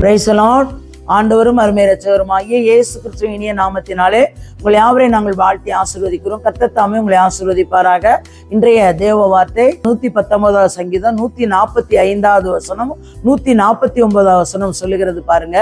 Praise the Lord. ஆண்டவரும் அருமை இரட்சகருமாகிய இயேசு கிறிஸ்துவின் இனிய நாமத்தினாலே உங்களை யாவரையும் நாங்கள் வாழ்த்தி ஆசீர்வதிக்கிறோம். கர்த்தர் தாமே உங்களை ஆசீர்வதிப்பாராக. இன்றைய தேவ வார்த்தை 119வது சங்கீதம் 145வது வசனம் 149வது வசனம் சொல்லுகிறது பாருங்க.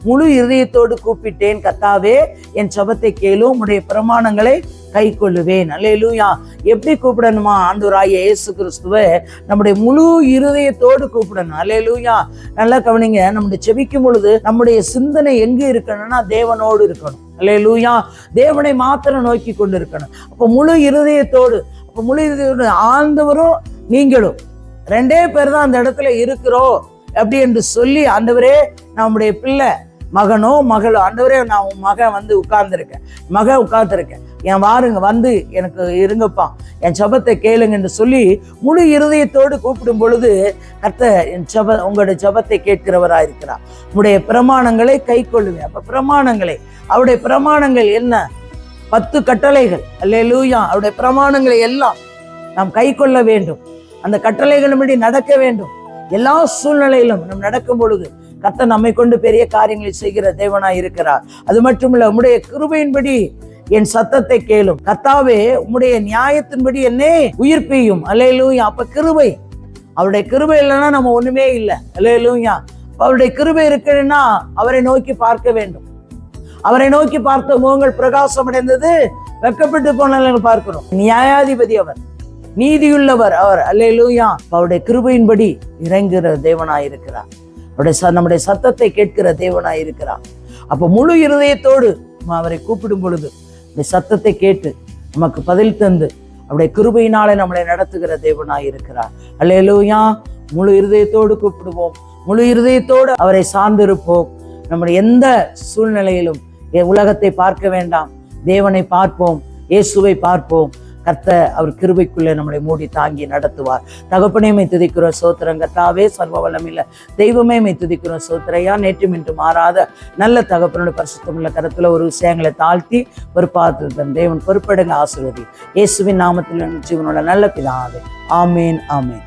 முழு இதயத்தோடு கூப்பிட்டேன், கர்த்தாவே என் ஜெபத்தை கேளும், உம்முடைய பிரமாணங்களை கை கொள்ளுவேன். அல்லேலூயா. எப்படி கூப்பிடணுமா? ஆண்டவராகிய இயேசு கிறிஸ்துவை நம்முடைய முழு இருதயத்தோடு கூப்பிடணும். அல்லேலூயா. நல்லா கவனிங்க. நம்முடைய ஜெபிக்கும் பொழுது நம்முடைய சிந்தனை எங்க இருக்கணும்னா தேவனோடு இருக்கணும். அல்லேலூயா. தேவனை மாத்திரம் நோக்கி கொண்டு இருக்கணும். அப்ப முழு இருதயத்தோடு, அப்ப முழு இருதயத்தோடு ஆண்டவரும் நீங்களும் ரெண்டே பேர் தான் அந்த இடத்துல இருக்கிறோம் அப்படி என்று சொல்லி, ஆண்டவரே நம்முடைய பிள்ளை மகனோ மகளோ, ஆண்டவரே நான் உன் மகன் வந்து உட்கார்ந்துருக்கேன், உட்கார்ந்துருக்கேன், என் வாருங்க வந்து எனக்கு இருங்கப்பா, என் ஜெபத்தை கேளுங்க என்று சொல்லி முழு இருதயத்தோடு கூப்பிடும் பொழுது கர்த்தர் என் உங்களுடைய ஜெபத்தை கேட்கிறவராக இருக்கிறார். உங்களுடைய பிரமாணங்களை கை கொள்ளுவேன். அப்ப பிரமாணங்களை, அவருடைய பிரமாணங்கள் என்ன? 10 கட்டளைகள். அல்லேலூயா. அவருடைய பிரமாணங்களை எல்லாம் நாம் கை கொள்ள வேண்டும். அந்த கட்டளைகளின்படி நடக்க வேண்டும். எல்லா சூழ்நிலையிலும் நாம் நடக்கும் பொழுது கர்த்தர் நம்மை கொண்டு பெரிய காரியங்களை செய்கிற தேவனாய் இருக்கிறார். அது மட்டுமில்ல, உம்முடைய கிருபையின்படி என் சத்தத்தை கேளும், கர்த்தாவே உம்முடைய நியாயத்தின்படி என்னை உயிர்ப்பியும். அல்லேலூயா. அப்ப கிருபை, அவருடைய கிருபை இல்லைன்னா நம்ம ஒண்ணுமே இல்லை. அல்லேலூயா. அவருடைய கிருபை இருக்குன்னா அவரை நோக்கி பார்க்க வேண்டும். அவரை நோக்கி பார்த்த முகங்கள் பிரகாசம் அடைந்தது, வெட்கப்பட்டு போன பார்க்கிறோம். நியாயாதிபதி அவர், நீதியுள்ளவர் அவர். அல்லேலூயா. அவருடைய கிருபையின்படி இறங்குகிற தேவனாய் இருக்கிறார். நம்முடைய சத்தத்தை கேட்கிற தேவனாய் இருக்கிறார். அப்ப முழு இருதயத்தோடு அவரை கூப்பிடும் பொழுது இந்த சத்தத்தை கேட்டு நமக்கு பதில் தந்து அவருடைய கிருபையினாலே நம்மளை நடத்துகிற தேவனாய் இருக்கிறார். அல்லேலூயா. முழு இருதயத்தோடு கூப்பிடுவோம், முழு இருதயத்தோடு அவரை சார்ந்திருப்போம். நம்முடைய எந்த சூழ்நிலையிலும் உலகத்தை பார்க்க வேண்டாம், தேவனை பார்ப்போம், இயேசுவை பார்ப்போம். கர்த்தர் அவர் கிருபைக்குள்ளே நம்மளை மூடி தாங்கி நடத்துவார். தகப்பனே மை துதிக்கிறோம், சோத்திரம். கர்த்தாவே சர்வ வல்லமையுள்ள தெய்வமே மை துதிக்கிறோம், சோத்திரையா. நேற்றும் இன்று மாறாத நல்ல தகப்பனுடைய பரிசுத்தமுள்ள கரத்துல ஒரு விஷயங்களை தாழ்த்தி ஒரு பாத்திரத்தன் தேவன் பொறுப்பெடுங்க, ஆசீர்வதி. இயேசுவின் நாமத்தில் ஜீவனோட நல்ல பிதாவே. ஆமேன், ஆமேன்.